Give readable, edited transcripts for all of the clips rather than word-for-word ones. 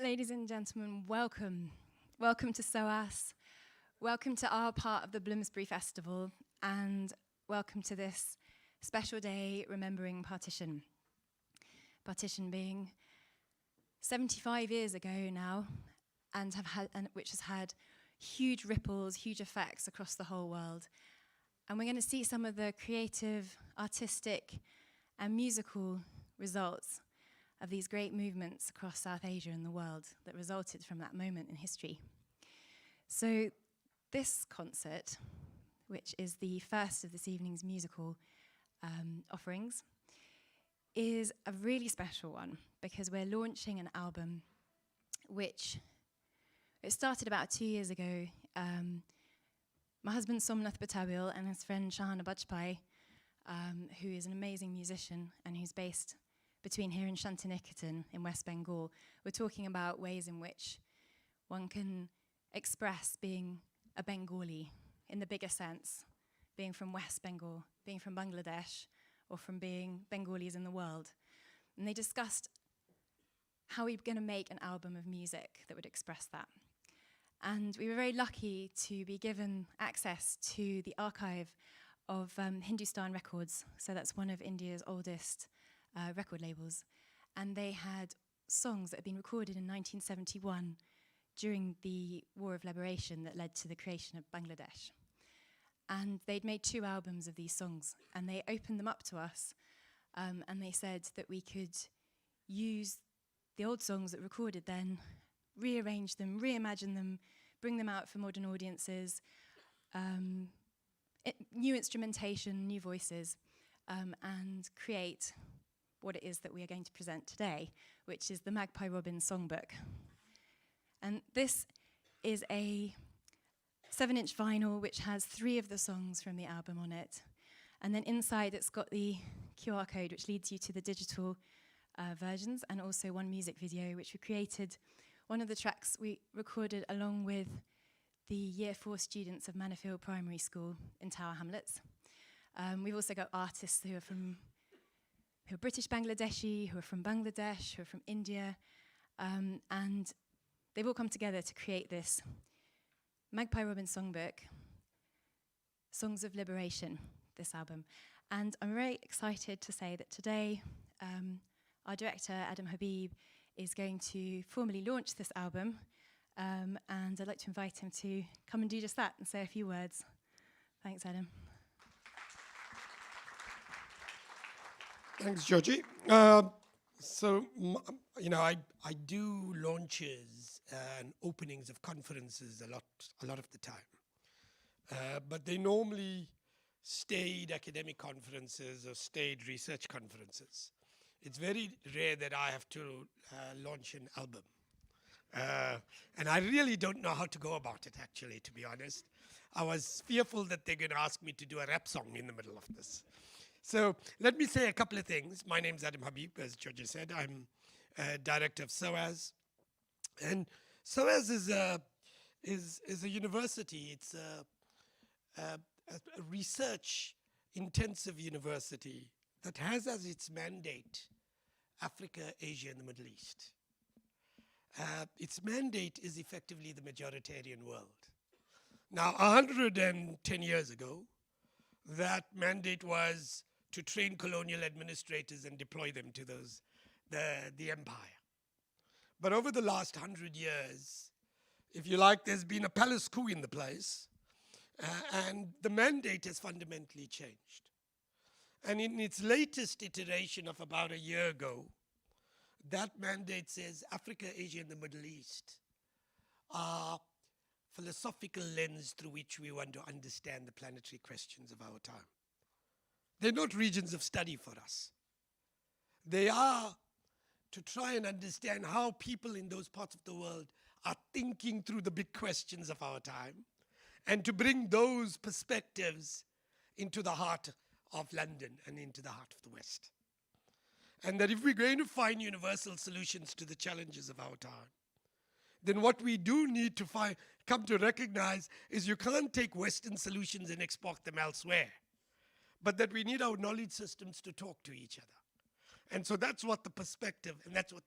Ladies and gentlemen, welcome. Welcome to SOAS. Welcome to our part of the Bloomsbury Festival, and welcome to this special day remembering Partition. Partition being 75 years ago now, and which has had huge ripples, huge effects across the whole world. And we're going to see some of the creative, artistic, and musical results of these great movements across South Asia and the world that resulted from that moment in history. So this concert, which is the first of this evening's musical offerings, is a really special one because we're launching an album which it started about 2 years ago. My husband Somnath Batabil and his friend Sahana Bajpaie, who is an amazing musician and who's based between here and Shantiniketan in West Bengal, we're talking about ways in which one can express being a Bengali in the bigger sense, being from West Bengal, being from Bangladesh, or from being Bengalis in the world. And they discussed how we were going to make an album of music that would express that. And we were very lucky to be given access to the archive of Hindustan Records. So that's one of India's oldest record labels. And they had songs that had been recorded in 1971 during the War of Liberation that led to the creation of Bangladesh. And they'd made 2 albums of these songs, and they opened them up to us, and they said that we could use the old songs that were recorded then, rearrange them, reimagine them, bring them out for modern audiences, new instrumentation, new voices, and create what it is that we are going to present today, which is the Magpie Robin Songbook. And this is a 7-inch vinyl which has 3 of the songs from the album on it. And then inside it's got the QR code which leads you to the digital versions, and also one music video which we created. One of the tracks we recorded along with the Year 4 students of Manor Primary School in Tower Hamlets. We've also got artists who are British Bangladeshi, who are from Bangladesh, who are from India, and they've all come together to create this Magpie Robin Songbook, Songs of Liberation, this album. And I'm very excited to say that today our director, Adam Habib, is going to formally launch this album, and I'd like to invite him to come and do just that and say a few words. Thanks, Adam. Thanks, Georgie. I do launches and openings of conferences a lot of the time. But they normally stayed academic conferences or stayed research conferences. It's very rare that I have to launch an album. And I really don't know how to go about it, actually, to be honest. I was fearful that they're going to ask me to do a rap song in the middle of this. So let me say a couple of things. My name's Adam Habib, as Georgia said. I'm director of SOAS. And SOAS is a university. It's a research-intensive university that has as its mandate Africa, Asia, and the Middle East. Its mandate is effectively the majoritarian world. Now, 110 years ago, that mandate was to train colonial administrators and deploy them to the empire. But over the last 100 years, if you like, there's been a palace coup in the place, and the mandate has fundamentally changed. And in its latest iteration of about a year ago, that mandate says Africa, Asia, and the Middle East are philosophical lens through which we want to understand the planetary questions of our time. They're not regions of study for us. They are to try and understand how people in those parts of the world are thinking through the big questions of our time, and to bring those perspectives into the heart of London and into the heart of the West. And that if we're going to find universal solutions to the challenges of our time, then what we do need to come to recognize is you can't take Western solutions and export them elsewhere, but that we need our knowledge systems to talk to each other. And so that's what the perspective, and that's what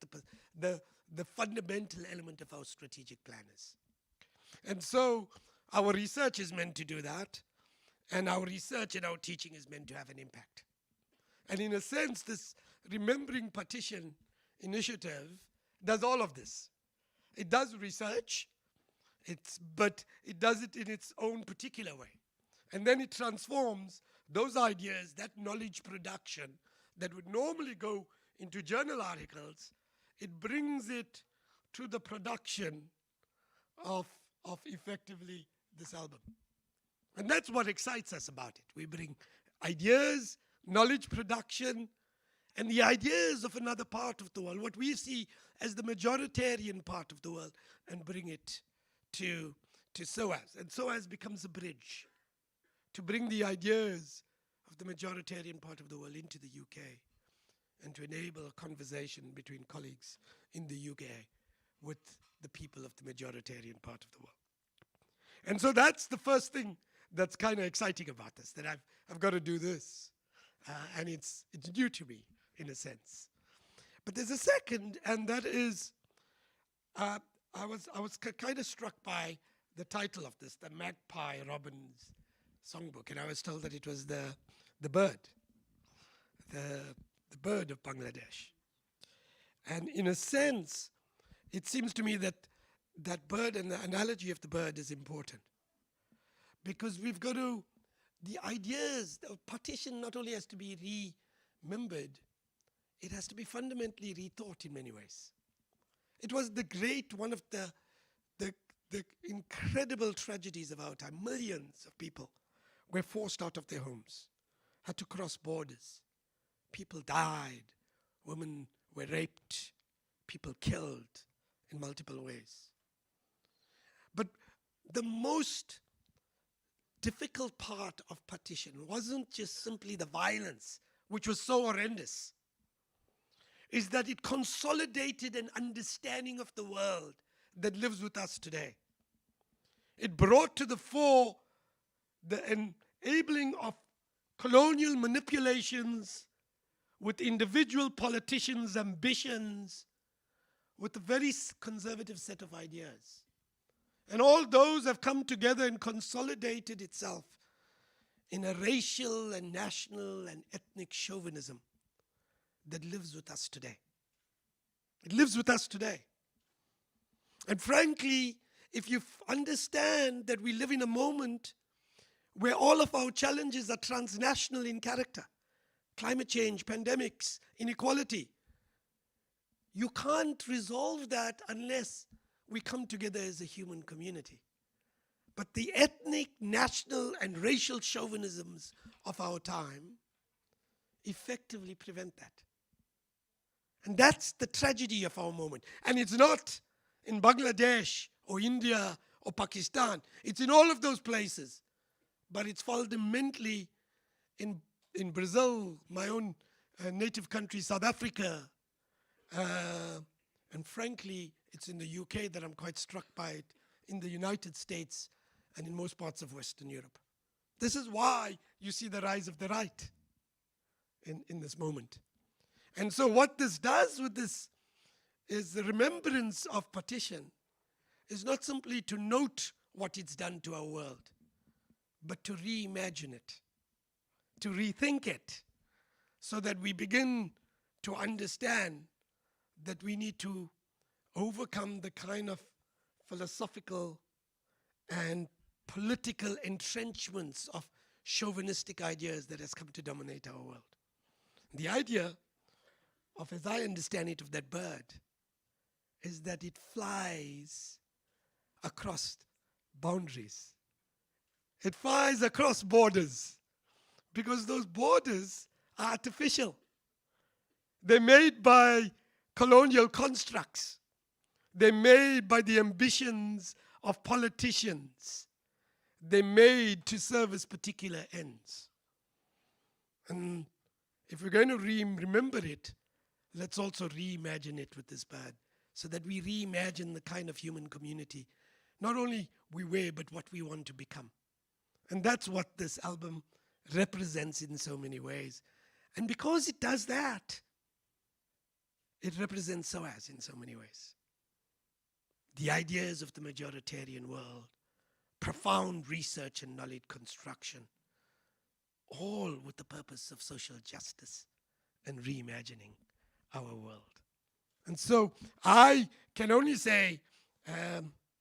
the fundamental element of our strategic plan is. And so our research is meant to do that, and our research and our teaching is meant to have an impact. And in a sense, this Remembering Partition initiative does all of this. It does research, but it does it in its own particular way. And then it transforms those ideas, that knowledge production that would normally go into journal articles, it brings it to the production of effectively this album. And that's what excites us about it. We bring ideas, knowledge production, and the ideas of another part of the world, what we see as the majoritarian part of the world, and bring it to SOAS. And SOAS becomes a bridge to bring the ideas of the majoritarian part of the world into the UK and to enable a conversation between colleagues in the UK with the people of the majoritarian part of the world. And so that's the first thing that's kind of exciting about this, that I've got to do this. And it's new to me, in a sense. But there's a second, and that is, I was kind of struck by the title of this, the Magpie Robin's Songbook, and I was told that it was the bird, the bird of Bangladesh. And in a sense, it seems to me that that bird and the analogy of the bird is important, because we've got to, the ideas of partition not only has to be remembered, it has to be fundamentally rethought in many ways. It was one of the incredible tragedies of our time. Millions of people were forced out of their homes, had to cross borders. People died, women were raped, people killed in multiple ways. But the most difficult part of partition wasn't just simply the violence, which was so horrendous, is that it consolidated an understanding of the world that lives with us today. It brought to the fore the enabling of colonial manipulations with individual politicians' ambitions, with a very conservative set of ideas. And all those have come together and consolidated itself in a racial and national and ethnic chauvinism that lives with us today. It lives with us today. And frankly, if you understand that we live in a moment where all of our challenges are transnational in character, climate change, pandemics, inequality, you can't resolve that unless we come together as a human community. But the ethnic, national, and racial chauvinisms of our time effectively prevent that. And that's the tragedy of our moment. And it's not in Bangladesh or India or Pakistan. It's in all of those places. But it's fundamentally in Brazil, my own native country, South Africa. And frankly, it's in the UK that I'm quite struck by it, in the United States and in most parts of Western Europe. This is why you see the rise of the right in this moment. And so what this does with this is the remembrance of partition is not simply to note what it's done to our world, but to reimagine it, to rethink it, so that we begin to understand that we need to overcome the kind of philosophical and political entrenchments of chauvinistic ideas that has come to dominate our world. The idea of, as I understand it, of that bird is that it flies across boundaries. It flies across borders because those borders are artificial. They're made by colonial constructs. They're made by the ambitions of politicians. They're made to service particular ends. And if we're going to remember it, let's also reimagine it with this bird, so that we reimagine the kind of human community, not only we were, but what we want to become. And that's what this album represents in so many ways. And because it does that, it represents SOAS in so many ways. The ideas of the majoritarian world, profound research and knowledge construction, all with the purpose of social justice and reimagining our world. And so I can only say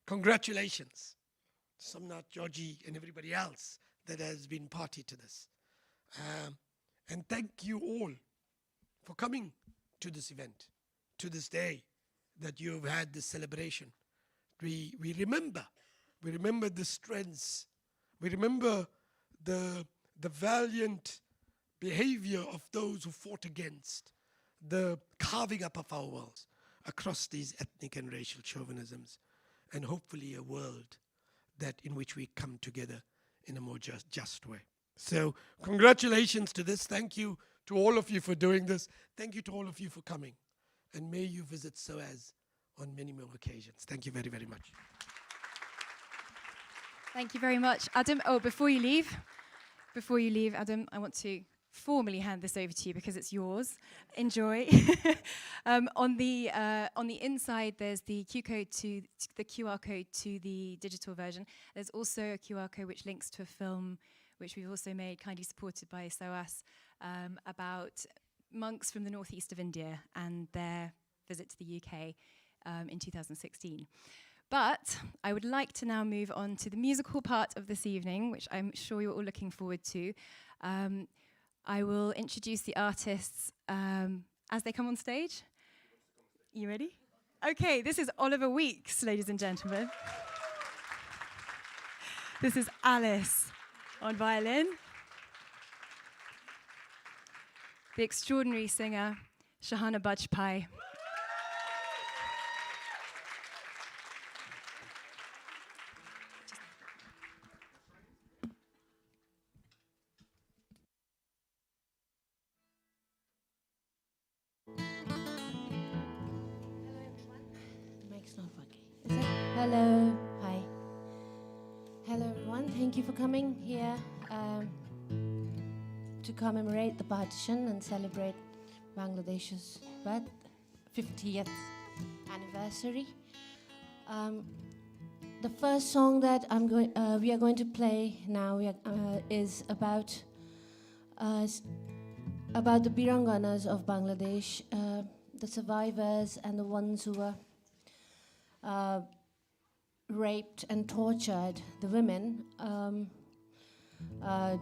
congratulations to Somnath, Georgie, and everybody else that has been party to this. And thank you all for coming to this event, to this day that you've had this celebration. We remember the strengths, we remember the valiant behavior of those who fought against the carving up of our worlds across these ethnic and racial chauvinisms, and hopefully a world that in which we come together in a more just way. So congratulations to this. Thank you to all of you for doing this. Thank you to all of you for coming. And may you visit SOAS on many more occasions. Thank you very, very much. Thank you very much, Adam. Oh, before you leave, Adam, I want to formally hand this over to you because it's yours. Enjoy. On the inside, there's the QR code to the digital version. There's also a QR code which links to a film which we've also made, kindly supported by SOAS, about monks from the northeast of India and their visit to the UK in 2016. But I would like to now move on to the musical part of this evening, which I'm sure you're all looking forward to. I will introduce the artists as they come on stage. You ready? Okay, this is Olly Weeks, ladies and gentlemen. This is Alice on violin. The extraordinary singer, Sahana Bajpaie. Hello, hi. Hello everyone, thank you for coming here to commemorate the partition and celebrate Bangladesh's 50th anniversary. The first song that we are going to play now is about the Biranganas of Bangladesh, the survivors and the ones who were raped and tortured, the women,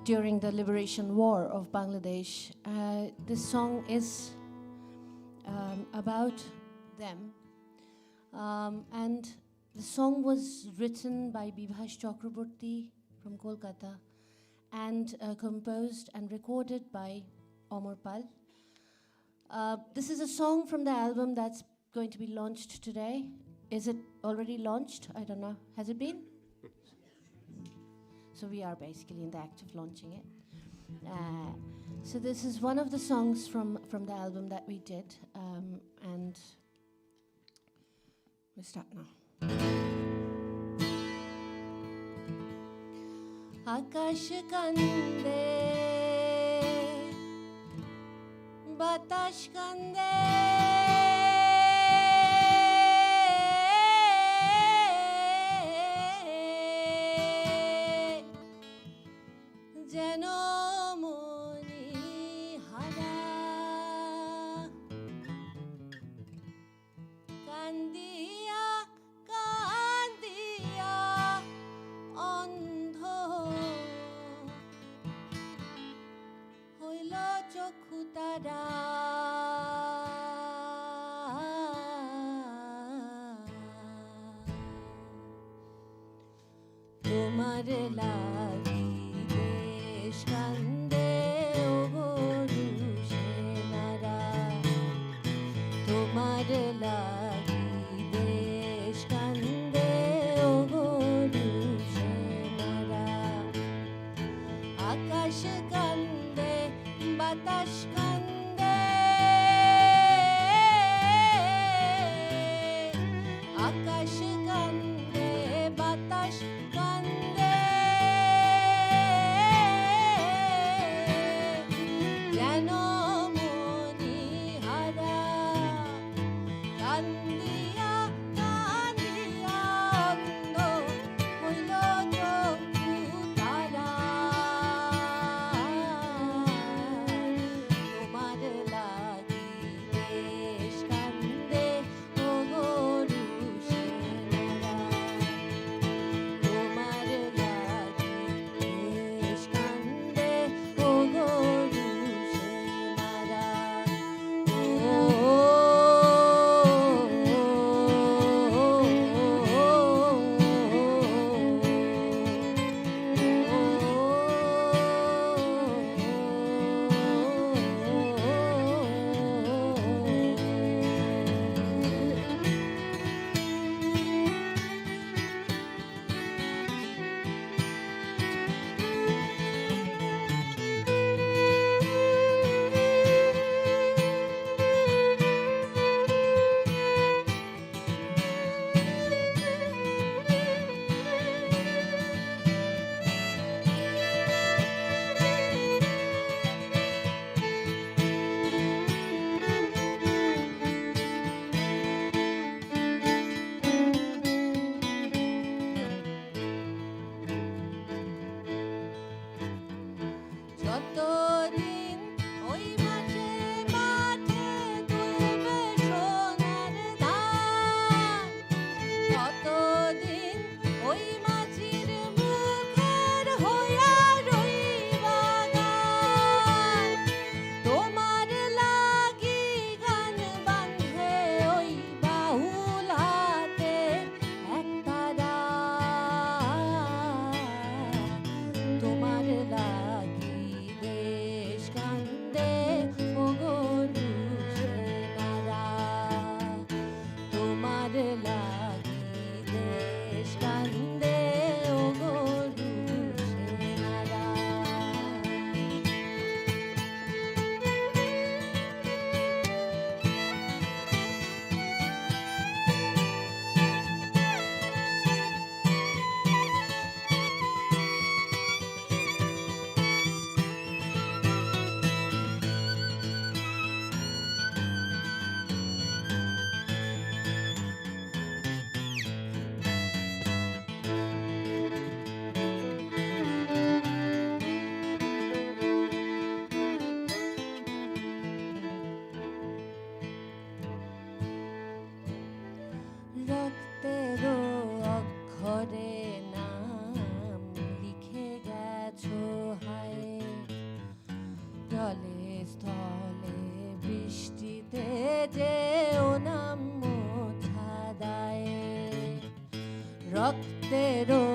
during the liberation war of Bangladesh. This song is about them. And the song was written by Bibhash Chakraborty from Kolkata and composed and recorded by Omar Pal. This is a song from the album that's going to be launched today. Is it already launched? I don't know. Has it been? So we are basically in the act of launching it. So this is one of the songs from the album that we did, and we'll start now. Akash kande, batash kande. Onam মোছাদায় রক্তেরও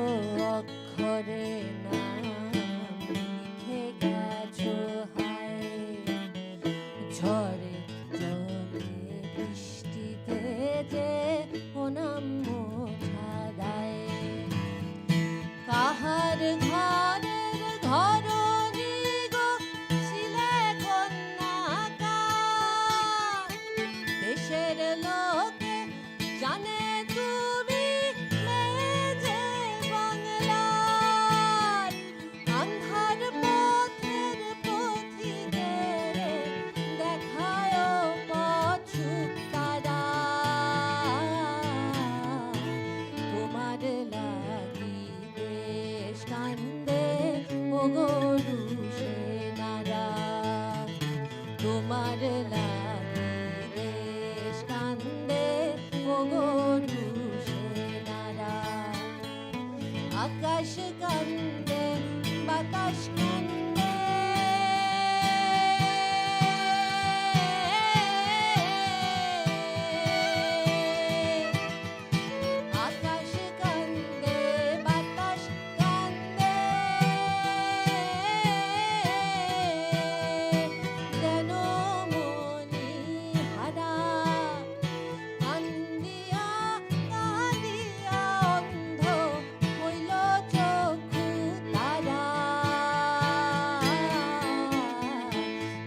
অক্ষরে নাম লিখে গেছো হায় ঝড়ে জলে বৃষ্টিতে যে ওনাম মোছাদায় কাহার ঘরের ঘরণী গো ছিলে কন্যাকার দেশের লোকে জানে তুমি মেয়ে যে বাংলার আন্ধার পথের পথিকের দেখায় পথু তারা তোমার লাগি দেশ কান্দে ও গরু সেনারা তোমার লাগি দেশ কান্দে ও গরু সেনারা আকাশ কান্দে বাতাস কান্দে আকাশ কান্দে বাতাস কান্দে যেন মনি হারা কান্দিয়া কাঁদিয়া অন্ধ হইল চক্ষু তারা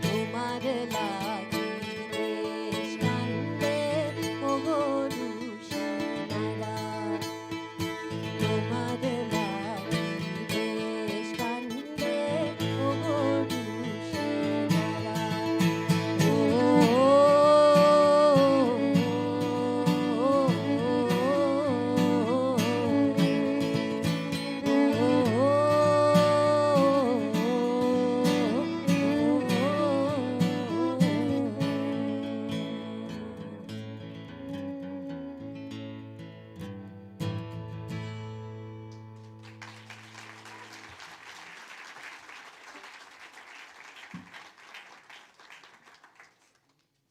তোমার লাগি দেশ কান্দে ও গরু সেনারা তোমার লাগি দেশ কান্দে ও গরু সেনারা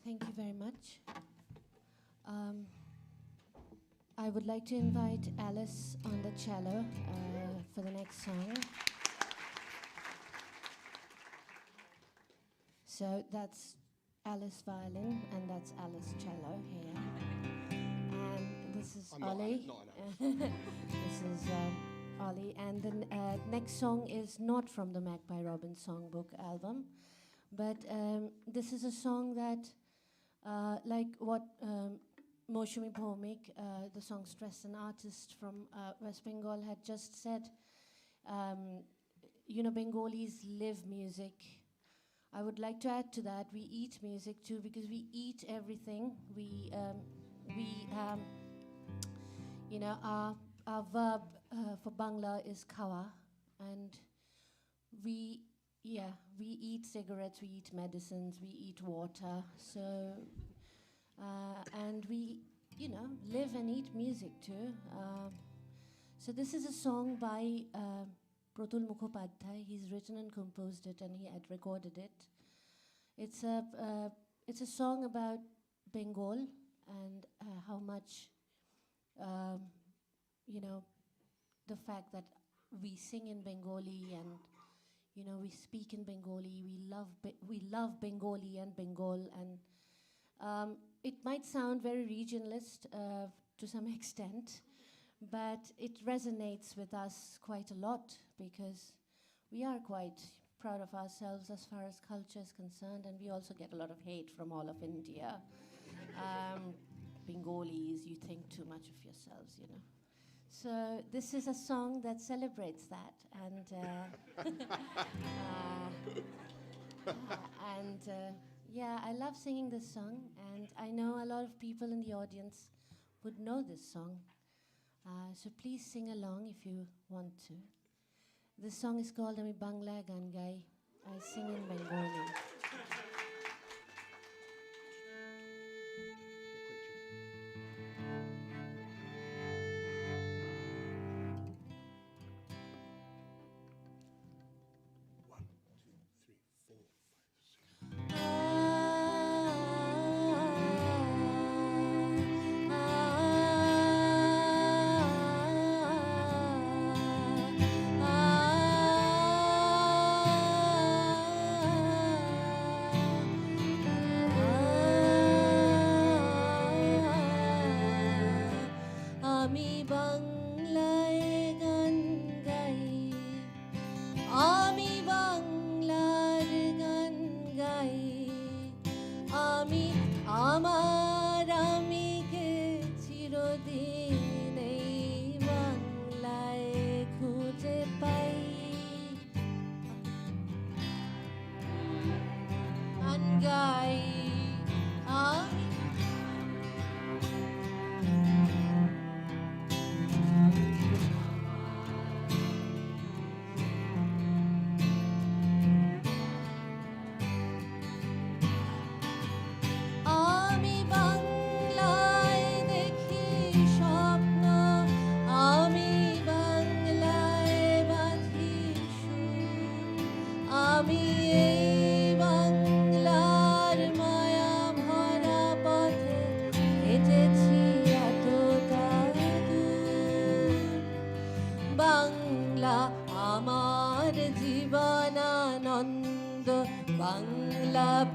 Thank you very much. I would like to invite Alice on the cello for the next song. So that's Alice violin and that's Alice cello here. And this is Olly. This is Olly. And the next song is not from the Magpie Robin Songbook album, but this is a song that, like what Moushumi Bhowmik, the songstress and artist from West Bengal, had just said, you know, Bengalis live music. I would like to add to that, we eat music too, because we eat everything. You know, our verb for Bangla is kawa, and we eat cigarettes, we eat medicines, we eat water. So, and we, you know, live and eat music too. So this is a song by Pratul Mukhopadhyay. He's written and composed it, and he had recorded it. It's a song about Bengal and how much, you know, the fact that we sing in Bengali and, you know, we speak in Bengali. We love Bengali and Bengal, and it might sound very regionalist to some extent, but it resonates with us quite a lot because we are quite proud of ourselves as far as culture is concerned, and we also get a lot of hate from all of India. Bengalis, you think too much of yourselves, you know. So this is a song that celebrates that, and yeah, I love singing this song, and I know a lot of people in the audience would know this song. So please sing along if you want to. This song is called Ami Bangla Gan Gai. I sing in Bengali.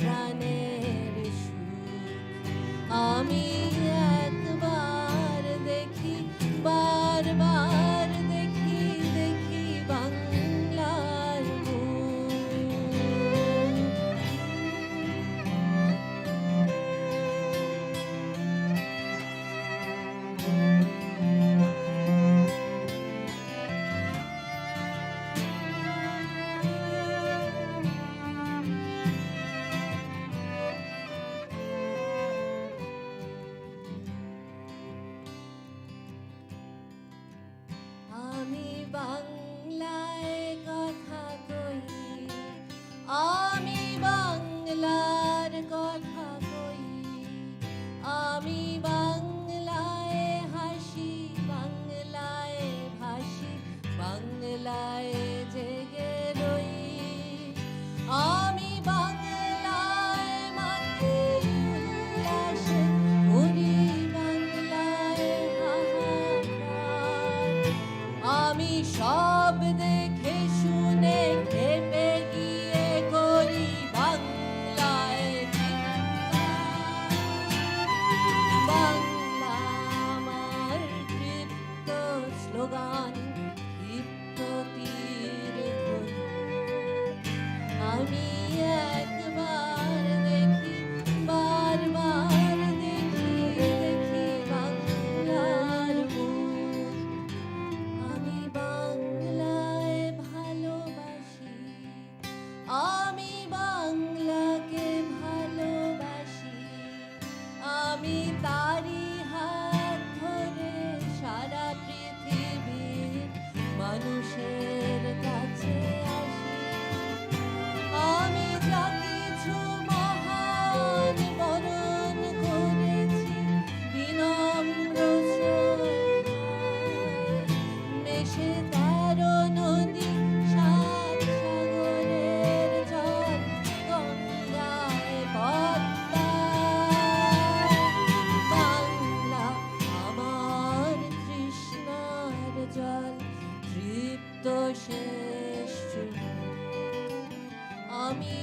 প্রাণের সুখ আমি একবার দেখি বারবার দেখি দেখি বাংলার আমি বাংলায় কথা কই আমি বাংলার কথা কই আমি বাংলায় হাসি বাংলায় ভাসি বাংলায় জেগে রই আমি বাংলায় মাতি উল্লাসে করি বাংলায় হাহাকার আমি সব দেখে শুনে খেপে গিয়ে করি বাংলায় চিৎকার বাংলা আমার তৃপ্ত স্লোগান তৃপ্ত তীর ধরি আমি একবার দেখি বারবার দেখি দেখি বাংলার মুখ আমি বাংলায় ভালোবাসি আমি বাংলাকে ভালোবাসি আমি তারি হাত ধরে সারা পৃথিবীর মানুষের কাছে আসি আমি যা কিছু মহান বরণ করেছি বিনম্র শ্রদ্ধায় মেশে 13 নদী 7 সাগরের জল গঙ্গায় পদ্মায় বাংলা আমার তৃষ্ণার জল তৃপ্ত শেষ চুমুক আমি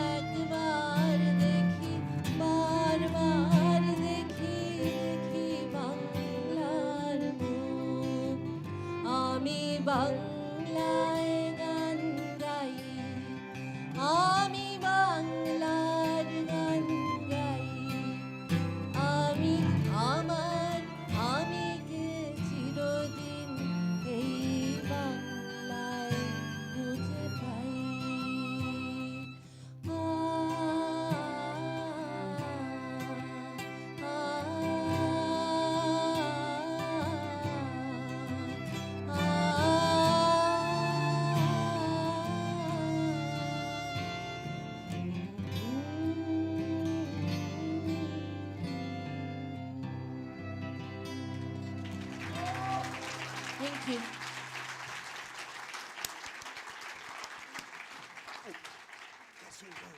একবার দেখি বারবার দেখি দেখি বাংলার মুখ আমি বাংলায় গান গাই আমি বাংলার গান গাই আমি আমার আমিকে চিরদিন এই বাংলায় খুঁজে পাই Thank you. Yes, we go.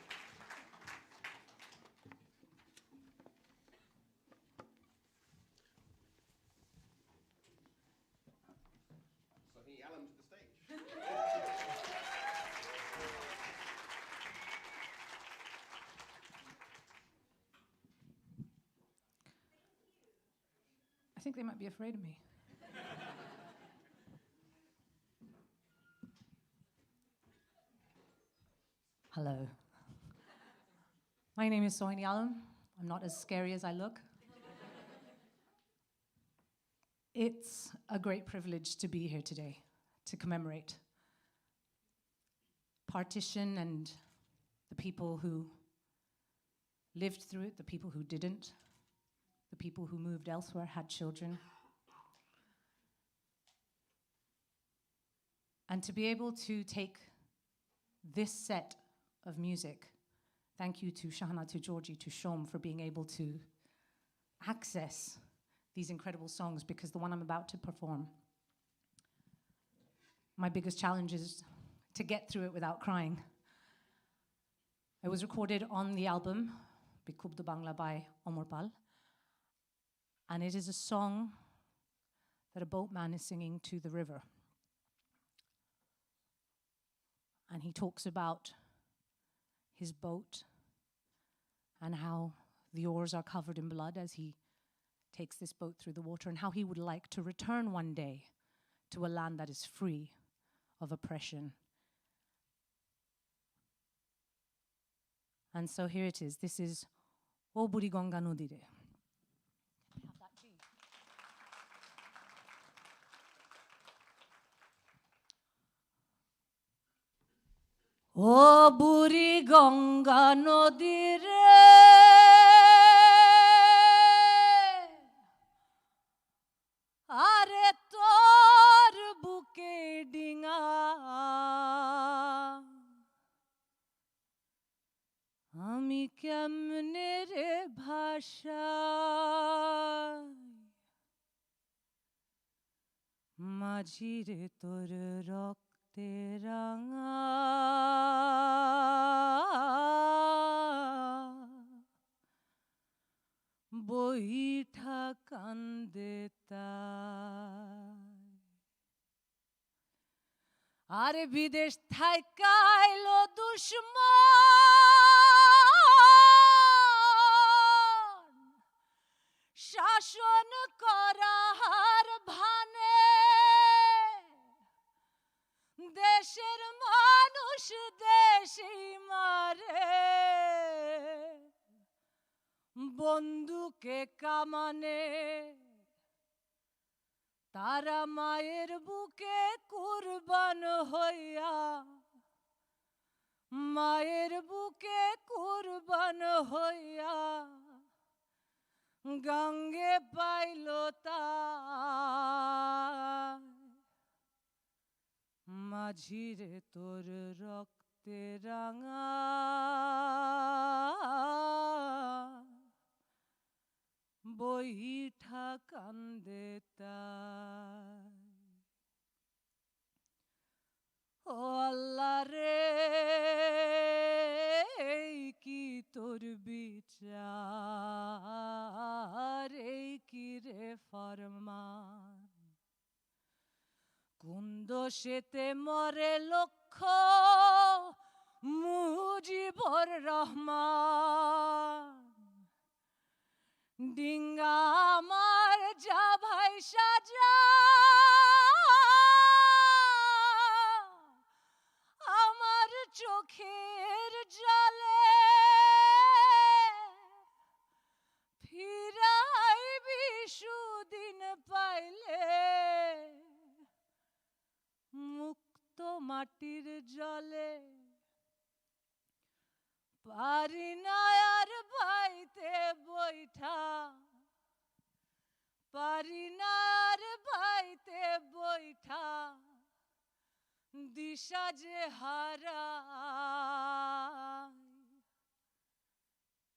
Sohini Alam to the stage. I think they might be afraid of me. Hello. My name is Sohini Alam. I'm not as scary as I look. It's a great privilege to be here today to commemorate partition and the people who lived through it, the people who didn't, the people who moved elsewhere, had children. And to be able to take this set of music, thank you to Sahana, to Georgie, to Shom for being able to access these incredible songs, because the one I'm about to perform, my biggest challenge is to get through it without crying. It was recorded on the album Bikubdu Bangla by Omar Pal, and it is a song that a boatman is singing to the river. And he talks about his boat and how the oars are covered in blood as he takes this boat through the water, and how he would like to return one day to a land that is free of oppression. And so here it is. This is O Buri Ganga Nodire. O Buri Ganga Nodire, are tor buke dinga ami kemne re bhashay माझी रे तोर रक्ते रंगा বইঠা কান্দে তাই আরে বিদেশ থাইকাইলো দুশ্মন শাসন করার ভানে দেশের মানুষ দেশেই মারে বন্দুকে কামানে তারা মায়ের বুকে কুরবান হইয়া মায়ের বুকে কুরবান হইয়া গঙ্গে পাইল তাই মাঝিরে তোর রক্তে রাঙা বইঠা কান্দে তাই ও আল্লাহ রে এই কি তোর বিচার এই কি রে ফরমান কোন দোষেতে মরে লক্ষ মুজিবুর রহমান ডিঙ্গা আমার যা ভাই সাজা আমার চোখের জলে ফিরাইবি সুদিন পাইলে মুক্ত মাটির জলে পারি না আর বাইতে বৈঠা পারি না আর বাইতে বৈঠা দিশা যে হারাই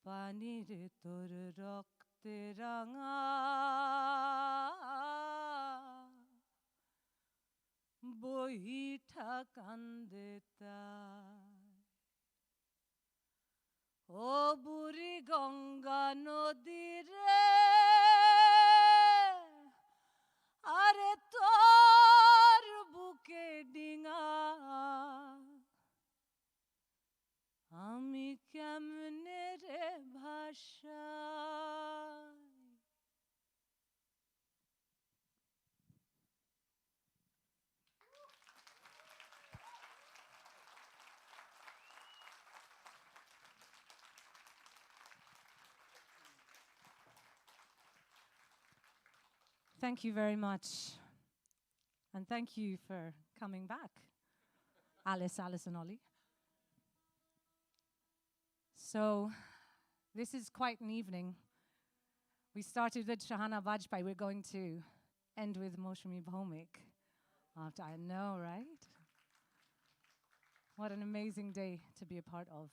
পানির তোর রক্তে রাঙা বইঠা কান্দে তাই ও বুড়ি গঙ্গা নদীরে আরে তোর বুকে ডিঙা আমি কেমনে রে ভাষাই Thank you very much. And thank you for coming back, Alice, and Olly. So, this is quite an evening. We started with Sahana Bajpaie. We're going to end with Moushumi Bhowmik. After, I know, right? What an amazing day to be a part of.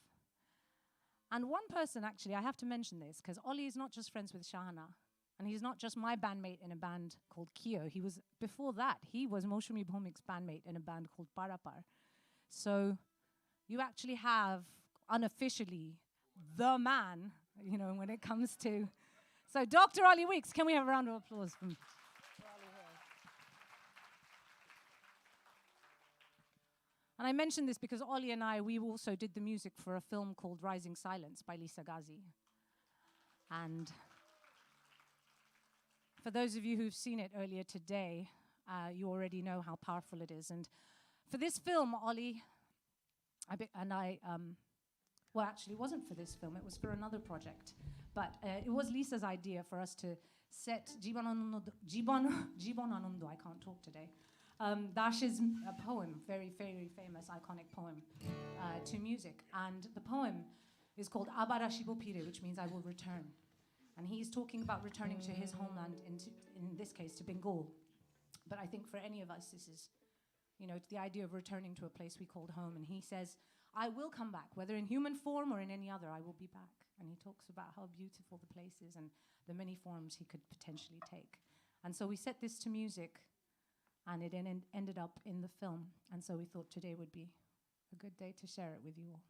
And one person, actually, I have to mention this, because Olly is not just friends with Sahana. And he's not just my bandmate in a band called Kyo. He was, before that, he was Moushumi Bhowmik's bandmate in a band called Parapar. So you actually have, unofficially, the man, you know, when it comes to... So Dr. Olly Weeks, can we have a round of applause for Olly here? And I mentioned this because Olly and I, we also did the music for a film called Rising Silence by Lisa Ghazi. And for those of you who've seen it earlier today, you already know how powerful it is. And for this film, Olly well, actually, it wasn't for this film, it was for another project. But it was Lisa's idea for us to set Jibananando, I can't talk today, Dash's poem, very, very famous, iconic poem, to music. And the poem is called Abar Ashibo Pire, which means I will return. And he's talking about returning to his homeland, in this case, to Bengal. But I think for any of us, this is, the idea of returning to a place we called home. And he says, I will come back, whether in human form or in any other, I will be back. And he talks about how beautiful the place is and the many forms he could potentially take. And so we set this to music, and it ended up in the film. And so we thought today would be a good day to share it with you all.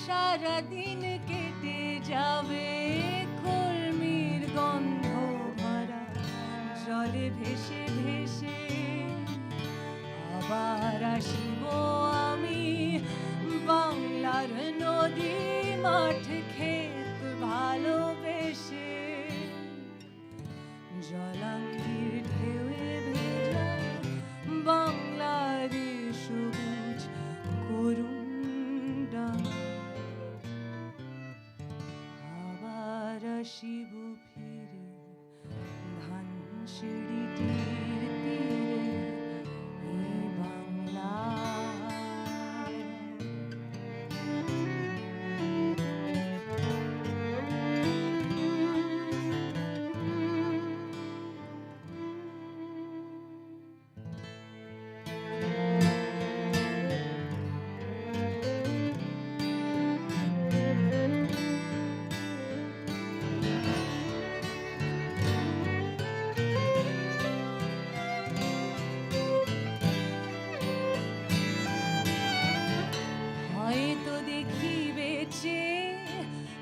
সারাদিন কেটে যাবে কলমির গন্ধ ভরা জলে ভেসে ভেসে আবার আসিব আমি বাংলার নদী মাঠ ক্ষেত ভালোবেসে জলাঙ্গির ঢেউয়ে ভেজা বাংলার সবুজ করুণ আবার আসিব ফিরে ধান সিঁড়িটির তীরে এই বাংলা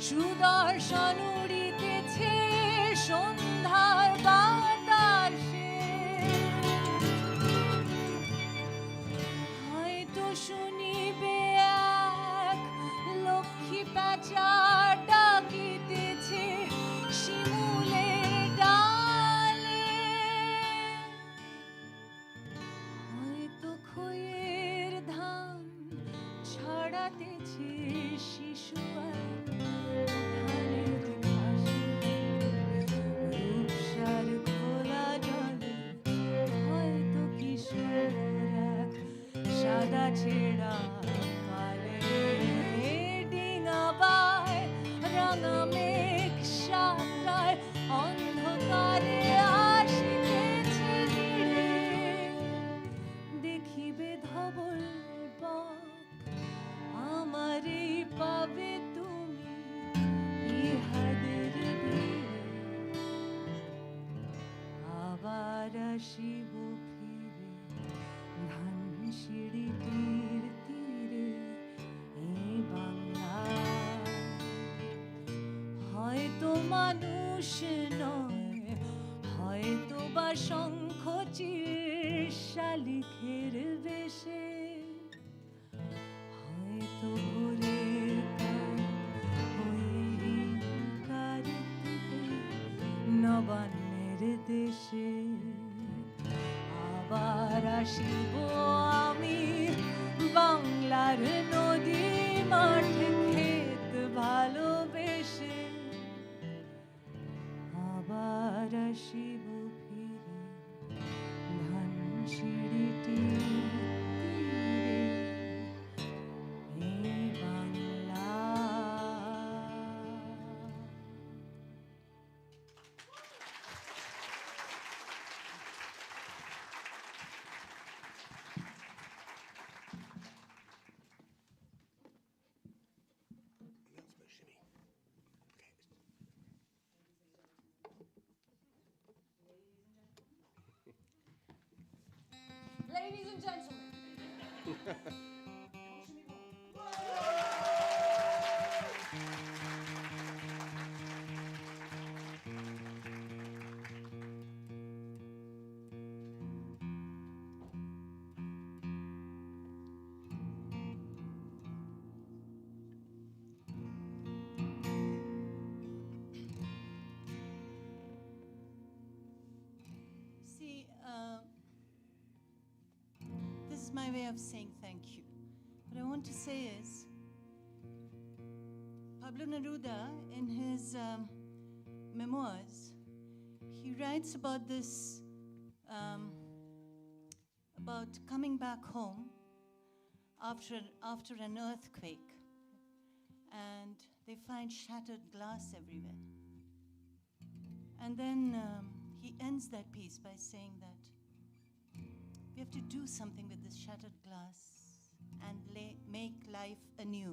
সুদর্শন উড়িতেছে সন্ধ্যার বাতাসে হয়তো শুনিবে এক লক্ষ্মী প্যাঁচা ডাকিতেছে শিমুলের ডালে হয়তো খইয়ের ধান ছড়াতেছে শিশু ছেড়া কালে ডিঙাবায় রাঙা মেঘ সাতটায় অন্ধকারে আসিতেছে ধীরে দেখিবে ধবল বক আমারই পাবে তুমি ইহাদের ভিড়ে আবার আসিব সিঁড়িটির তীরে এই বাংলা হয়তো মানুষ নয় হয়তো বা শঙ্খ চির শালিখের বেশে হয়তো ভোরের কাল হয়ে নবান্নের দেশে আবার আসিব আমি বাংলার নদী মাঠ ক্ষেত ভালোবেসে আবার আসিব ফিরে ধান সিঁড়িটি এই Bangla. That's Moushumi. Ladies and gentlemen. See, this is my way of saying thank you. What I want to say is, Pablo Neruda, in his memoirs, he writes about this, about coming back home after an earthquake, and they find shattered glass everywhere. And then he ends that piece by saying that we have to do something with this shattered glass and make life anew.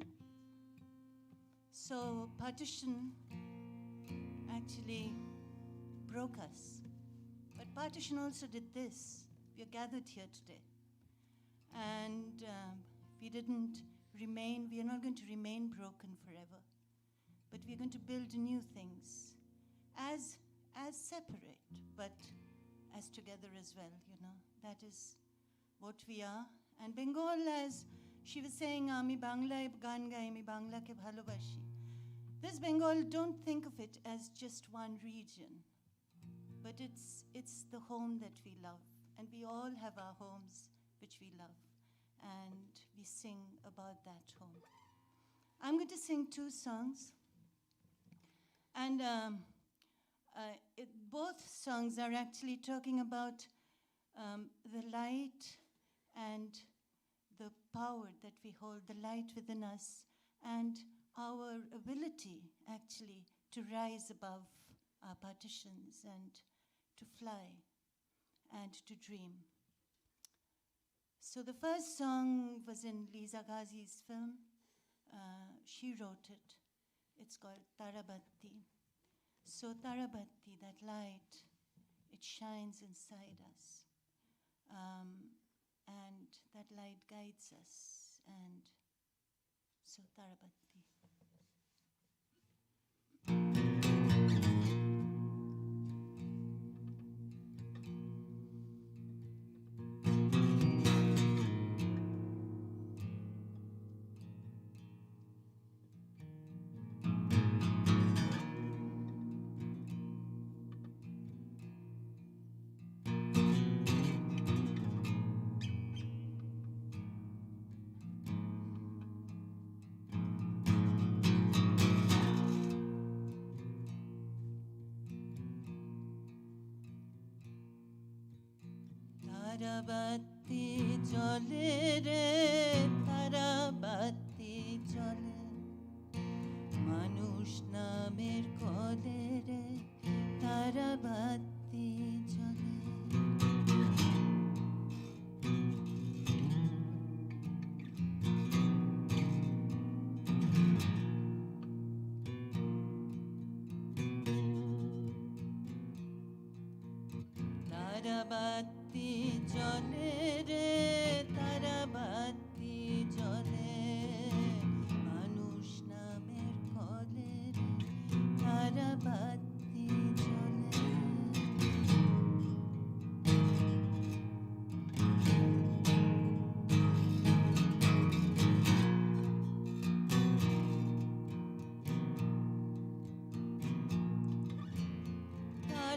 So Partition actually broke us. But Partition also did this. We are gathered here today. And we didn't remain, we are not going to remain broken forever. But we are going to build new things as separate, but as together as well, you know. That is what we are. And Bengal, as she was saying, Ami Bangla gan gai, ami Bangla ke bhalobashi. This Bengal, don't think of it as just one region, but it's the home that we love. And we all have our homes which we love. And we sing about that home. I'm going to sing two songs. And both songs are actually talking about the light and the power that we hold, the light within us, and our ability actually to rise above our partitions and to fly and to dream. So the first song was in Lisa Ghazi's film. She wrote it. It's called Tarabatti. So Tarabatti, that light, it shines inside us. And that light guides us. And so Tarabatti. Tarabatti jole re, tarabatti jole, manush namer kole re, tarabatti jole. Tarabatti jole re, tarabatti jole, manush namer kole re, tarabatti jole.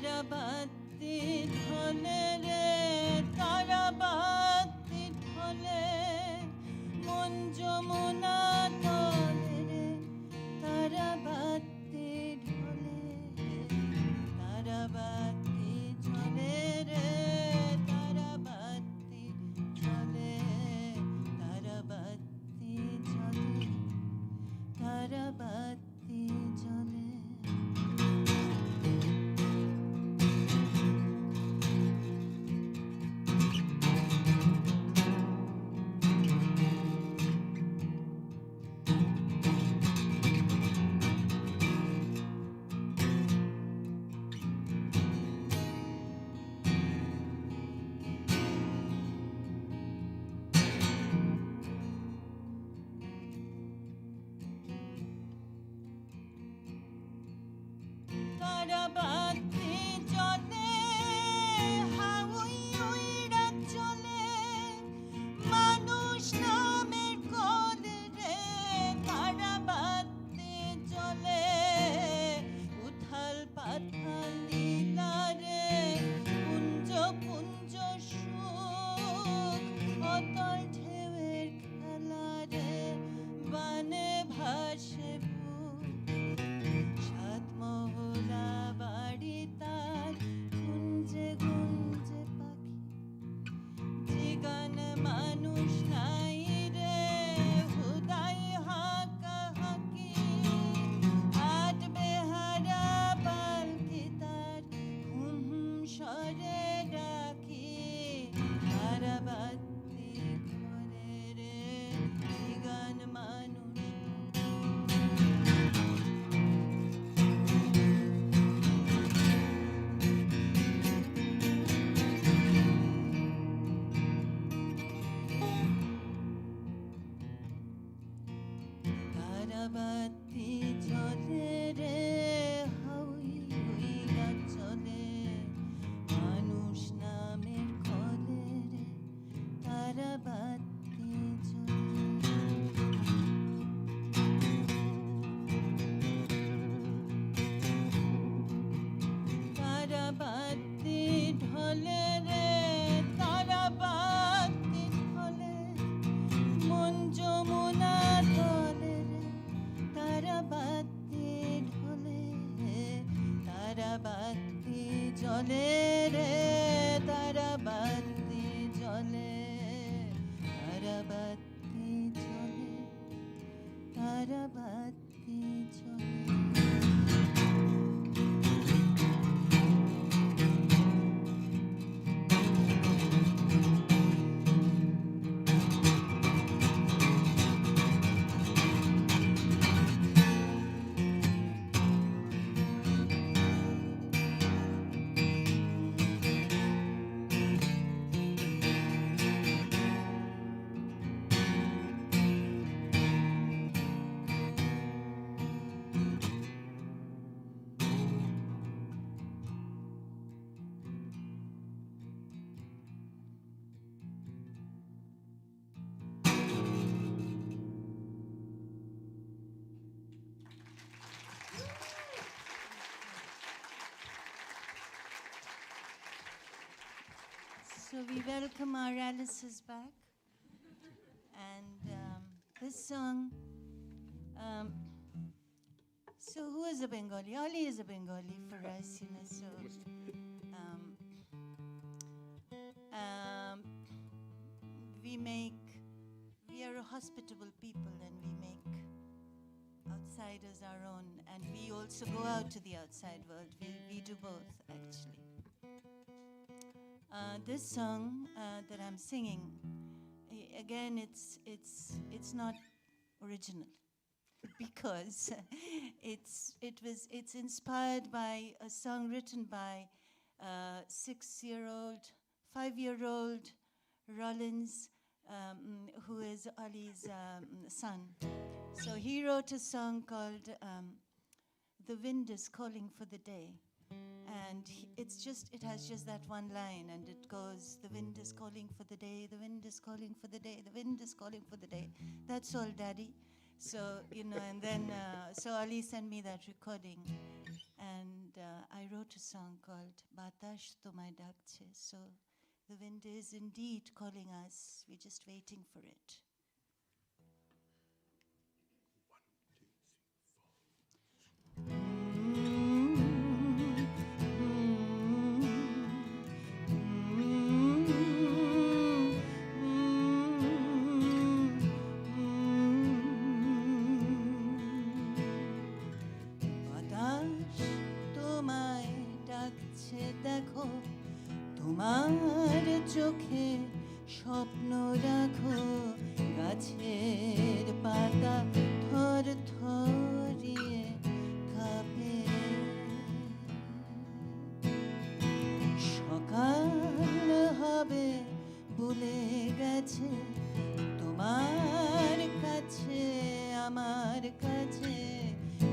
তারাবাতি ঢলে রে তারাবাতি ঢলে মন যমুনা তলে রে তারাবাতি ঢলে তারাবাতি জ্বলে রে তারাবাতি জ্বলে তারাবাতি জ্বলে তারাবাতি জ্বলে তারাবাতি জ্বলে হাউই উইড়া চলে মানুষ নামের কোলে রে তারাবাতি জ্বলে উথাল পাথাল লীলা রে পুঞ্জ পুঞ্জ সুখ অতল ঢেউয়ের খেলা রে বানে ভাসে সাত মহলা বাড়ি তার গুঞ্জে গুঞ্জে পাখি যে গান মানুষ নাই রে হুদাই হাঁকা হাঁকি আট বেহারা পালকি তার হুম হুম সরে ডাকি তারাবাতি ঘরে রে যে গান মানুষ তারাবাতি জ্বলে রে হাউই উইড়া চলে মানুষ নামের কলে রে তারাবাতি জ্বলে তারাবাতি ঢলে রে তারাবাতি ঢলে মন যমুনা তলে রে তারাবাতি ঢলে তারাবাতি জ্বলে রে তারাবাতি জ্বলে তারাবাতি জ্বলে তারাবাতি জ্বলে So we welcome our Alices back. And this song, so who is a Bengali? Olly is a Bengali for us, you know, so we are a hospitable people and we make outsiders our own, and we also go out to the outside world. We do both, actually. This song that I'm singing, again, it's not original because it's inspired by a song written by 5-year-old Rollins, who is Olly's son. So he wrote a song called "The Wind is Calling for the Day." And it has just that one line, and it goes, the wind is calling for the day, the wind is calling for the day, the wind is calling for the day. That's all, Daddy. So, you know, and then, so Ali sent me that recording, and I wrote wrote a song called Batash Tomai Dakche. So the wind is indeed calling us. We're just waiting for it. তোমার চোখে স্বপ্ন রাখো গাছের পাতা থর থরিয়ে কাঁপে সকাল হবে বলে গেছে তোমার কাছে আমার কাছে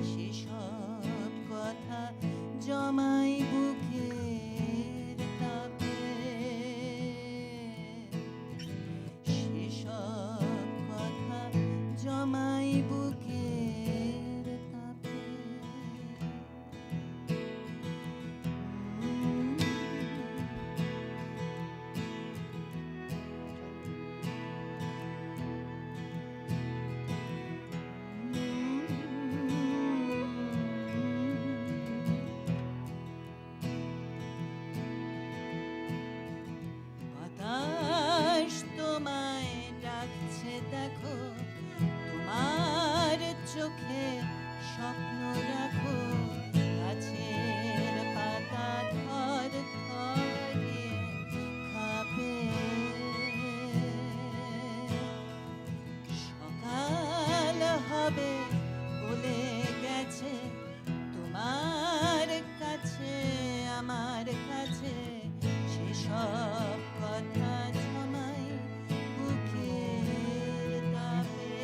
সেসব কথা জমাই বুকের তাপে সেসব কথা জমাই বুকের তাপে বাতাস তোমায় ডাকছে দেখো তোমার চোখে স্বপ্ন রাখো গাছের পাতা থর থরে কাঁপে সকাল হবে বলে গেছে তোমার কাছে আমার কাছে সেসব কথা জমাই বুকের তাপে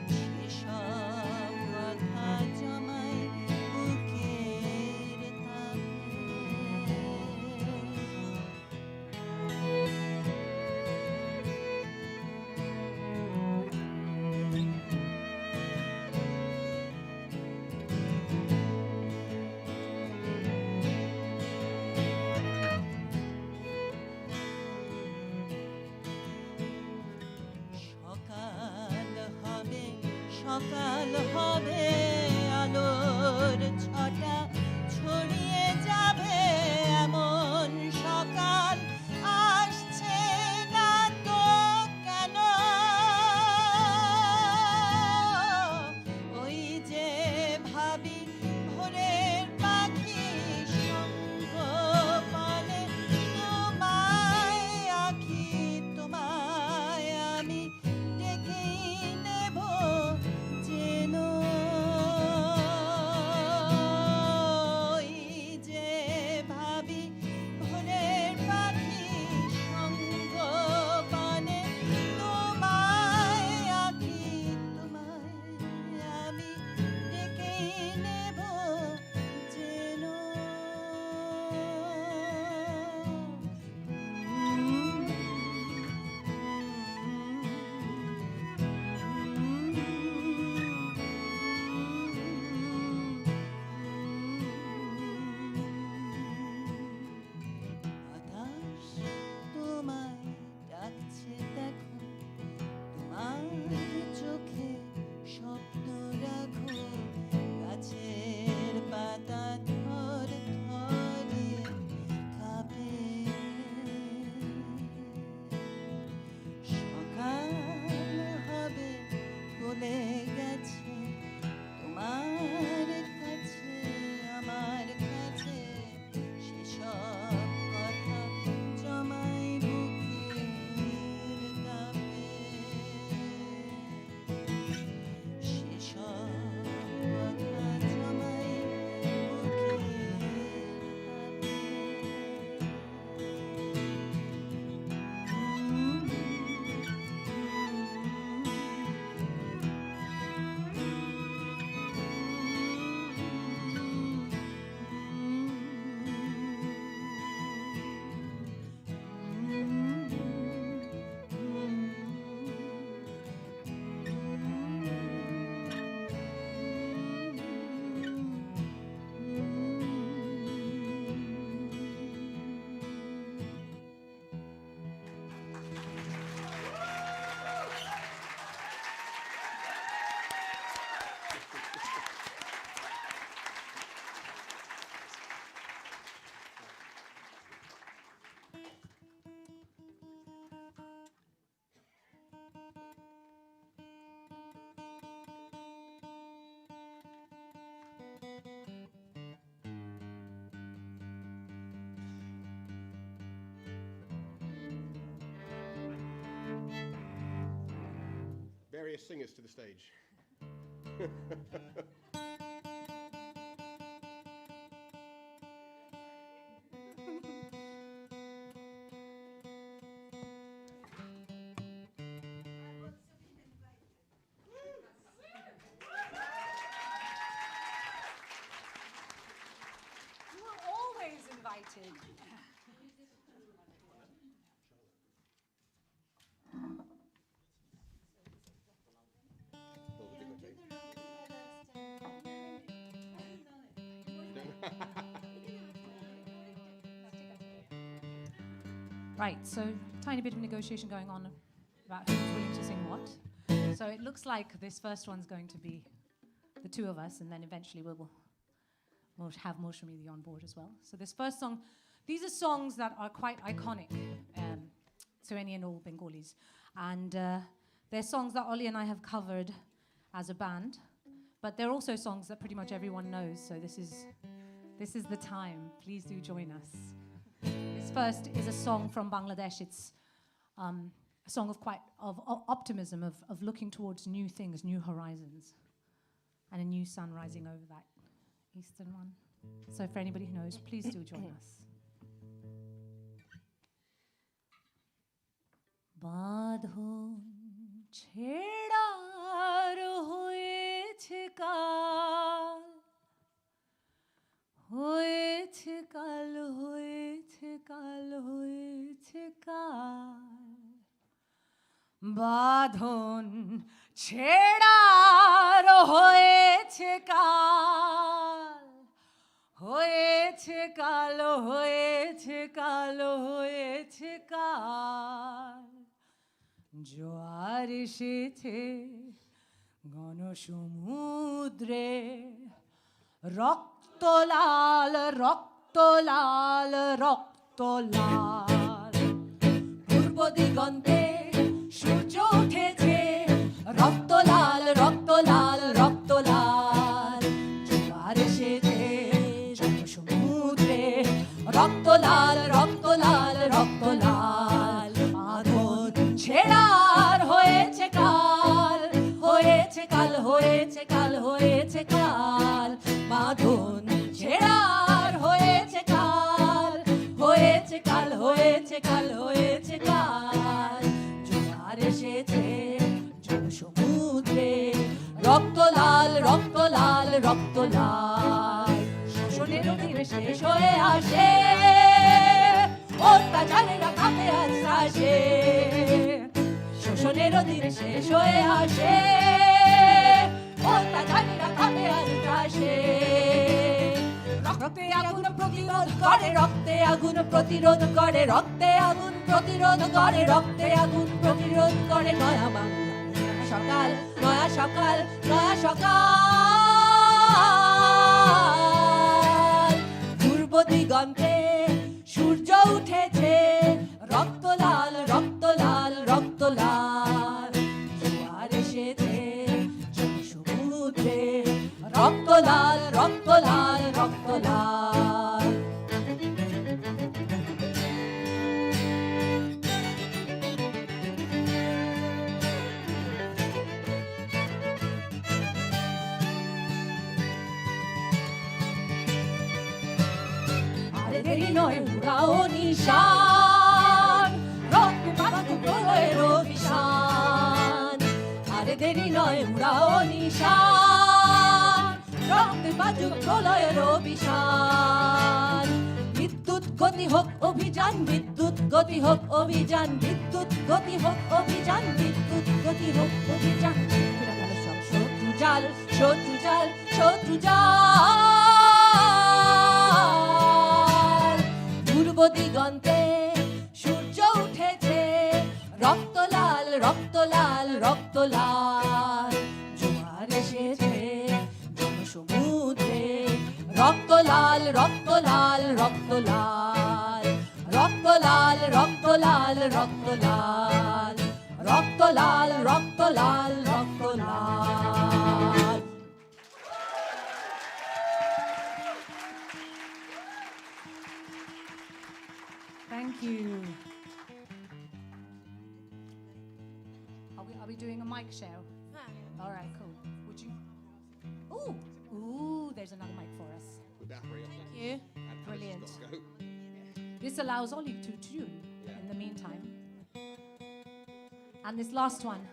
সেসব কথা জমাই বুকের তাপে সকাল হবে আলোর ছটা ছড়িয়ে যাবে এমন সকাল আসছে না তো কেন ওই যে ভাবি ভোরের পাখি সঙ্গ পানে তোমায় আঁকি তোমায় আমি ডেকেই নেব যেন Various singers to the stage. You were always invited. Right, so tiny bit of negotiation going on about who's willing to sing what. So it looks like this first one's going to be the two of us, and then eventually we'll have Moushumi on board as well. So this first song, these are songs that are quite iconic to any and all Bengalis. And they're songs that Olly and I have covered as a band, but they're also songs that pretty much everyone knows, so this is the time. Please do join us. This first is a song from Bangladesh. It's a song of optimism, of looking towards new things, new horizons, and a new sun rising over that eastern one. So for anybody who knows, please do join us. Badhon chedar hoyeche kal, hoyeche kal, hoyeche kal, hoyeche kal. Badhon chedar hoyeche kal, hoyeche kal, hoyeche kal, hoyeche kal. জোয়ার এসেছে গণসমুদ্রে, রক্তলাল রক্তলাল রক্তলাল। পূর্ব দিগন্তে সূর্য উঠেছে, রক্তলাল রক্তলাল রক্তলাল। জোয়ার এসেছে সমুদ্রে, রক্তলাল রক্তলাল রক্তলাল। বাঁধন ছেড়ার হয়েছে কাল, হয়েছে কাল, হয়েছে কাল, হয়েছে কাল। বাঁধন ছেড়ার হয়েছে কাল, হয়েছে কাল, হয়েছে কাল, হয়েছে কাল। জোয়ার এসেছে জনসমুদ্রে, রক্তলাল রক্তলাল রক্তলাল। শোষণের অধীনে শেষ হয়ে আসে, অত্যাচারেরা কাঁপে আজ ত্রাসে। শোষণের অধীনে শেষ হয়ে আসে, অত্যাচারেরা কাঁপে আজ ত্রাসে। রক্তে আগুন প্রতিরোধ করে, রক্তে আগুন প্রতিরোধ করে, রক্তে আগুন প্রতিরোধ করে, রক্তে আগুন প্রতিরোধ করে। নয়া বাংলা সকাল, নয়া সকাল, নয়া সকাল। পূর্ব দিগন্তে সূর্য উঠেছে, রক্তলাল রক্তলাল রক্তলাল। জোয়ার এসেছে সমুদ্রে, রক্তলাল রক্তলাল রক্তলাল। আরে দেরি নয় উড়াও নিশান, রক্তে মাখো প্রলয়ের অভিশান। আরে দেরি নয় উড়াও নিশান, রক্তে বাজুক প্রলয়ের অভিশান। বিদ্যুৎ গতি হোক অভিযান, বিদ্যুৎ গতি হোক অভিযান, বিদ্যুৎ গতি হোক অভিযান, বিদ্যুৎ গতি হোক অভিযান। শত্রু জাল, শত্রু জাল, শত্রু জাল। পূর্ব দিগন্তে সূর্য উঠেছে, রক্তলাল রক্তলাল রক্তলাল। জোয়ার এসেছে জনসমুদ্রে, রক্তলাল রক্তলাল রক্তলাল। রক্তলাল রক্তলাল রক্তলাল, রক্তলাল রক্তলাল রক্তলাল। Thank you. Are we doing a mic share? All right, cool. Would you? Ooh, there's another mic for us. With that three, Thank you. and Alice has Brilliant. got to go. This allows Olly to tune in the meantime. And this last one.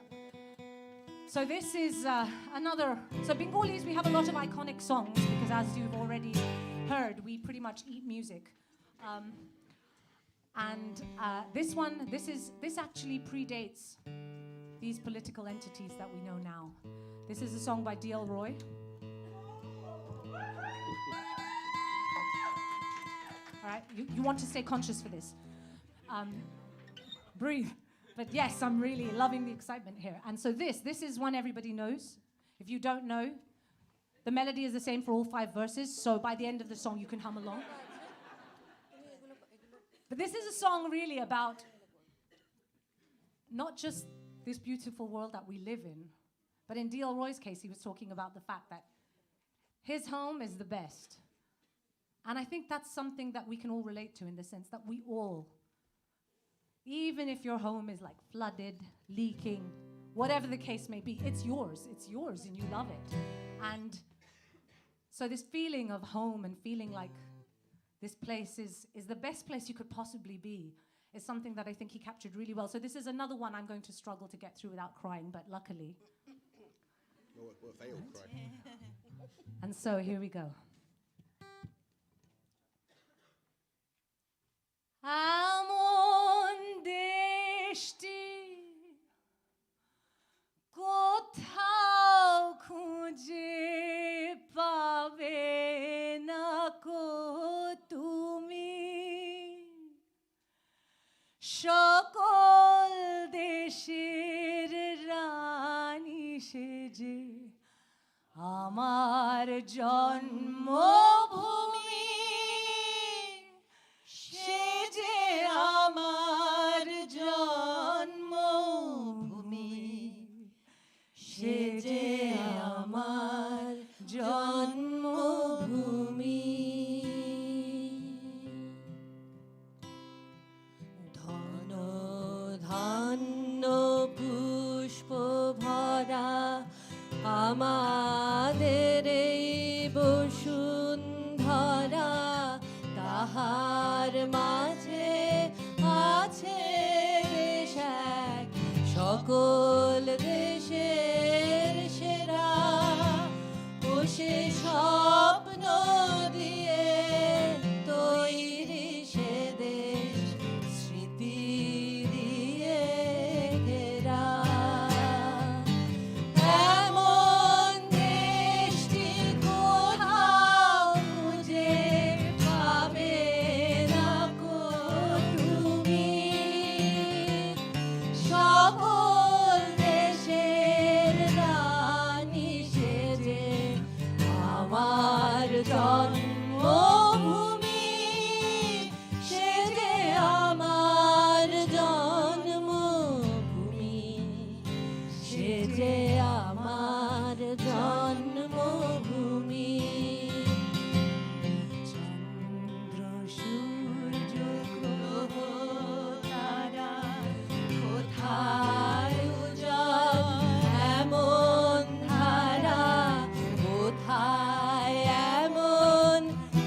So this is another. So Bengalis, we have a lot of iconic songs because, as you've already heard, we pretty much eat music. This actually predates these political entities that we know now. This is a song by D.L. Roy. All right, you want to stay conscious for this. Breathe. But yes, I'm really loving the excitement here. And so this is one everybody knows. If you don't know, the melody is the same for all 5 verses, so by the end of the song you can hum along. But this is a song really about not just this beautiful world that we live in, but in D.L. Roy's case, he was talking about the fact that his home is the best. And I think that's something that we can all relate to in the sense that we all, even if your home is like flooded, leaking, whatever the case may be, it's yours and you love it. And so this feeling of home and feeling like this place is the best place you could possibly be is something that I think he captured really well. So this is another one I'm going to struggle to get through without crying, but luckily. Well, if they all cry. And so here we go. Amon deshti kothao khuje pabe na ko tumi shokol desher rani seje amar janmabhumi আমার জন্মভূমি সে যে আমার জন্মভূমি ধন ধান্য পুষ্প ভরা আমাদের এই বসুন্ধরা তাহার মাঝে আছে দেশ এক সকল দেশের সেরা ও সে স্বপ্ন দিয়ে তৈরি সে দেশ স্মৃতি দিয়ে ঘেরা এমন দেশটি কোথাও খুঁজে পাবে না কো তুমি সকল দেশের রানী সেজে আমার জন্মভূমি সেজে আমার জন্মভূমি সেজে আমার জন্মভূমি চন্দ্র সূর্য গ্রহ তারা কোথায় উজাড় এমন ধারা কোথায় এমন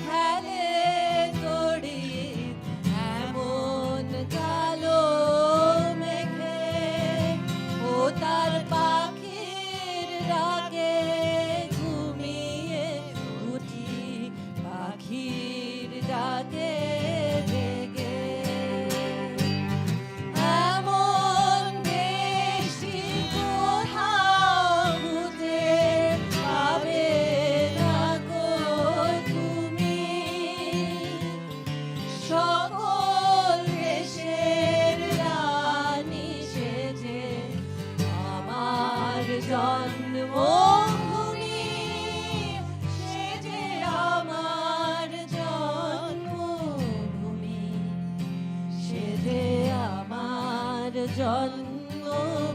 খেলে তড়িৎ এমন কালো মেঘে ও তার পাখির ডাকে ঘুমিয়ে উঠি পাখির ডাকে জেগে এমন দেশটি কোথাও খুঁজে পাবে না গো তুমি সকল দেশের রানী সেজে আমার জন্মভূমি সেজে আমার জন্মভূমি সেজে আমার জন্মভূমি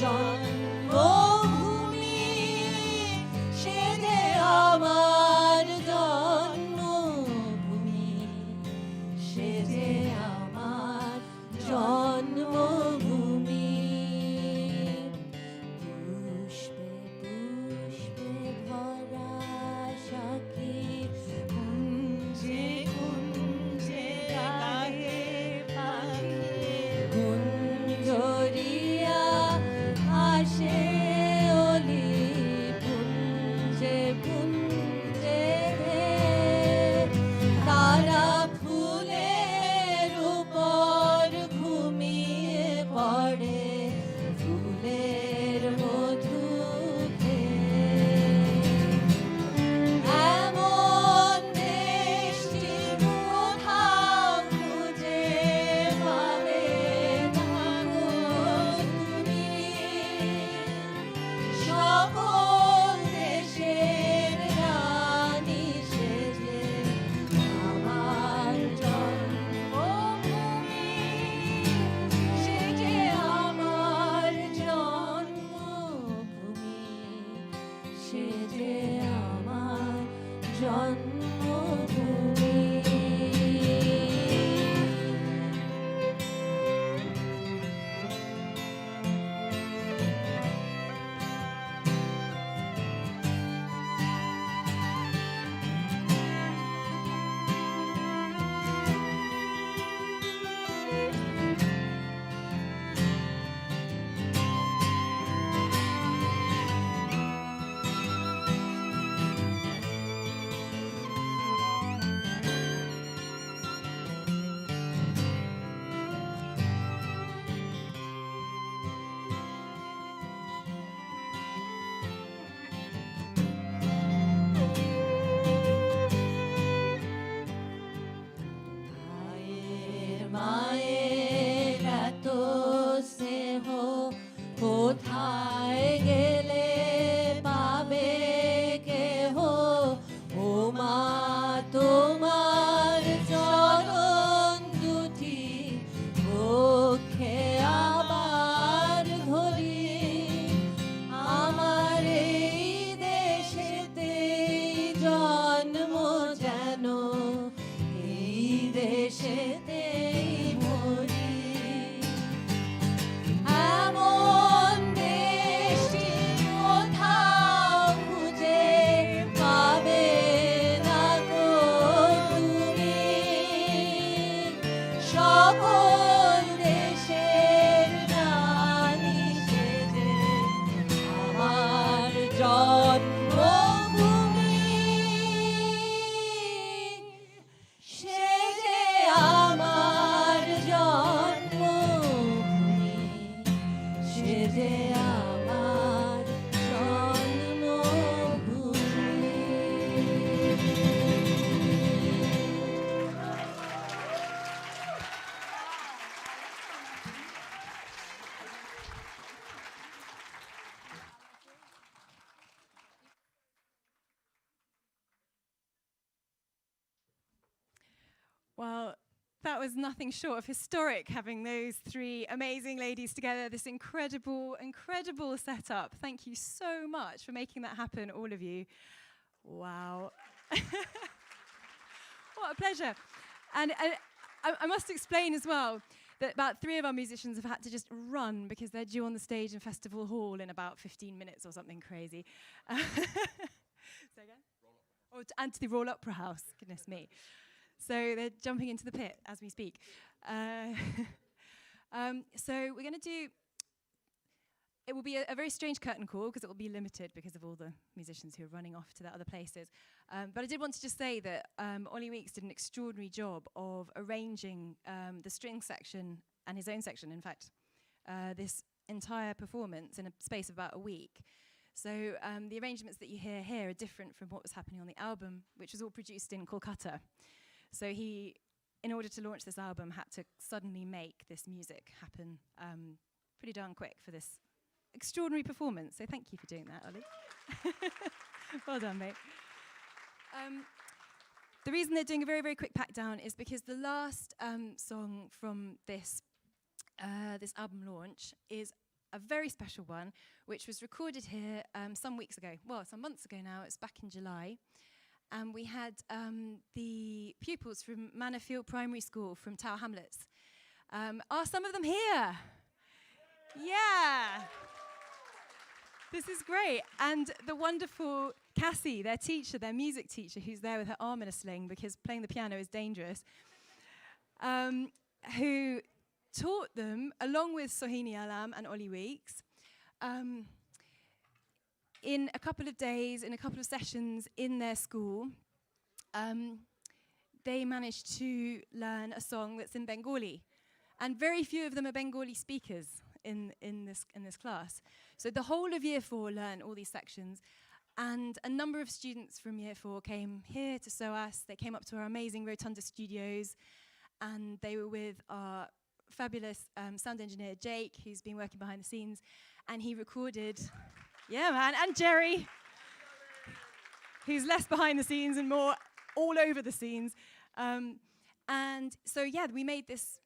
জন্মভূমি সে যে আমার জন্মভূমি সে যে আমার জন্মভূমি পুষ্পে পুষ্পে ভরা সখী কুঞ্জে কুঞ্জে গাহে পাখি গুঞ্জরিয়া আসে অলি পুঞ্জে পুঞ্জে রে তারা ফুলের উপর ঘুমিয়ে পড়ে ফুলের মধু খেয়ে এমন দেশটি কোথাও খুঁজে পাবে না গো তুমি সকল দেশের রানী সেজে আমার জন্মভূমি সেজে আমার জন্মভূমি সেজে আমার জন্মভূমি মায়ের মায়ের এত স্নেহ কোথায় গেলে পাবে কেহ ও মা তোমার চরণ দুটি বক্ষে আবার ধরি আমার এই দেশেতেই জন্ম যেন এই দেশেতেই মরি এমন দেশটি কোথাও খুঁজে পাবে না গো তুমি সকল দেশের রানী সেজে আমার জন্মভূমি সেজে আমার জন্মভূমি সেজে আমার জন্মভূমি Well, that was nothing short of historic, having those three amazing ladies together, this incredible, incredible setup. Thank you so much for making that happen, all of you. Wow. What a pleasure. And I must explain as well that about 3 of our musicians have had to just run because they're due on the stage in Festival Hall in about 15 minutes or something crazy. Say again? And to the Royal Opera House, goodness me. So they're jumping into the pit as we speak. So we're going to do, it will be a very strange curtain call because it will be limited because of all the musicians who are running off to their other places. But I did want to just say that Olly Weeks did an extraordinary job of arranging the string section and his own section, in fact, this entire performance in a space of about a week. So the arrangements that you hear here are different from what was happening on the album, which was all produced in Kolkata. So he, in order to launch this album, had to suddenly make this music happen pretty darn quick for this extraordinary performance. So thank you for doing that, Olly. Well done, mate. The reason they're doing a very, very quick pack down is because the last song from this this album launch is a very special one, which was recorded here some weeks ago. Well, some months ago now. It's back in July. And we had the pupils from Manorfield Primary School from Tower Hamlets. Are some of them here? Yeah. This is great. And the wonderful Cassie, their teacher, their music teacher, who's there with her arm in a sling because playing the piano is dangerous, who taught them, along with Sohini and Olly Weeks, in a couple of days, in a couple of sessions in their school, they managed to learn a song that's in Bengali. And very few of them are Bengali speakers in this class. So the whole of Year 4 learned all these sections. And a number of students from Year 4 came here to SOAS. They came up to our amazing Rotunda studios. And they were with our fabulous sound engineer, Jake, who's been working behind the scenes. And he recorded, yeah, man, and Jerry, who's less behind the scenes and more all over the scenes. And so, yeah, we made this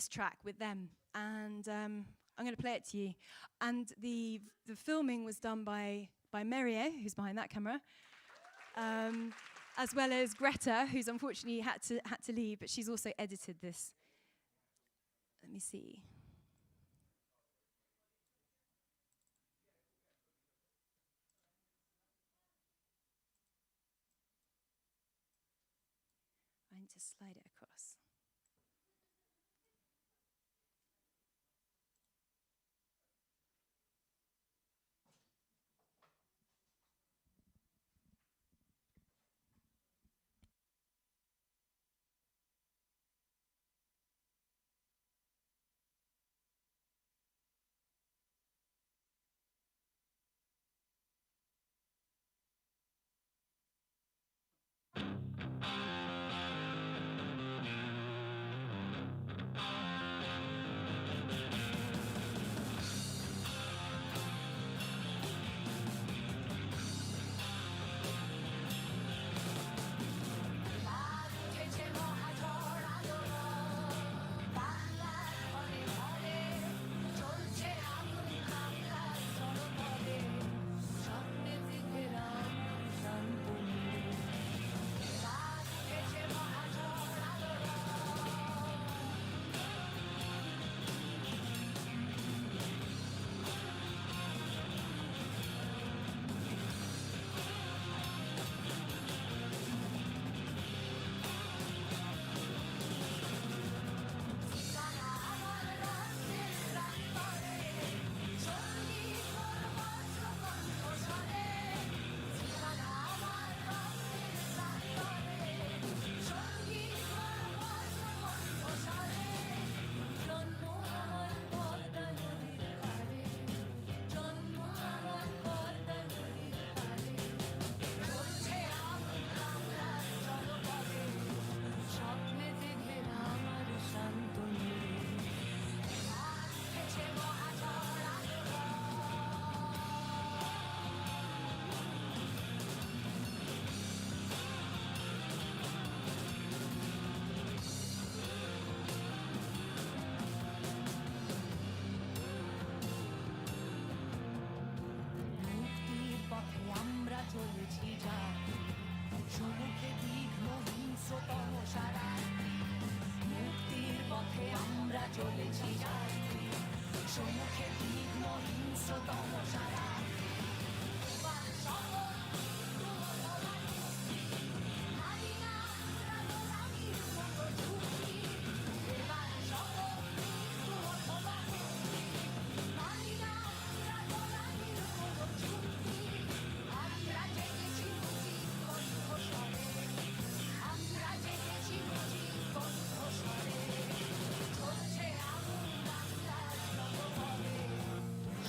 track with them. And I'm going to play it to you. And the filming was done by Merie, who's behind that camera, as well as Greta, who's unfortunately had to leave, but she's also edited this. Let me see. I need to slide it across.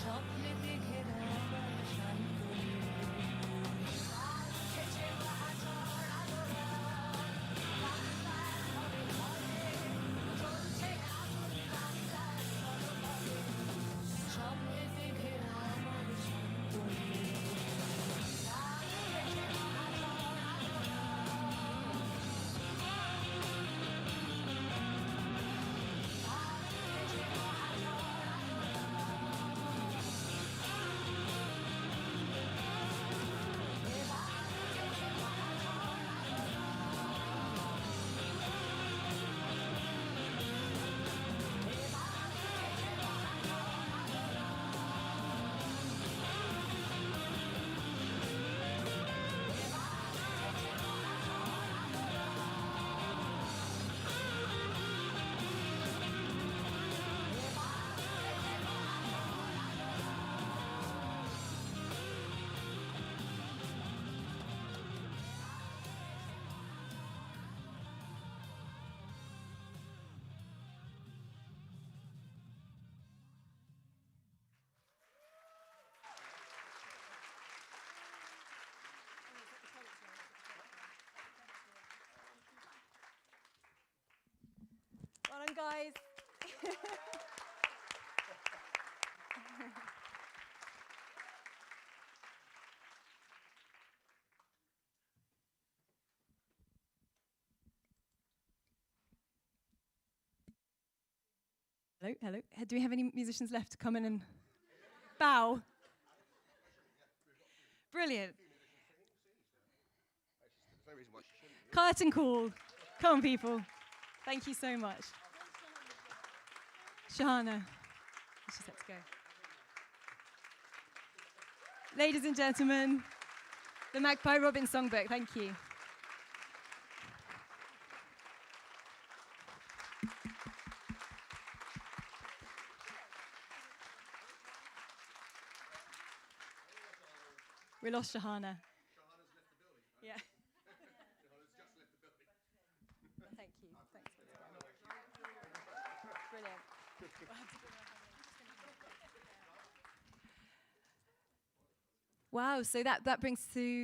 স্বপ্নে Hello, hello. Do we have any musicians left to come in and bow? Brilliant. Curtain call. Come on, people. Thank you so much. Sahana. She's set to go. Ladies and gentlemen, the Magpie Robin Songbook. Thank you. We lost Sahana. Yeah. Thank you. Thanks. Brilliant. Wow, so that brings to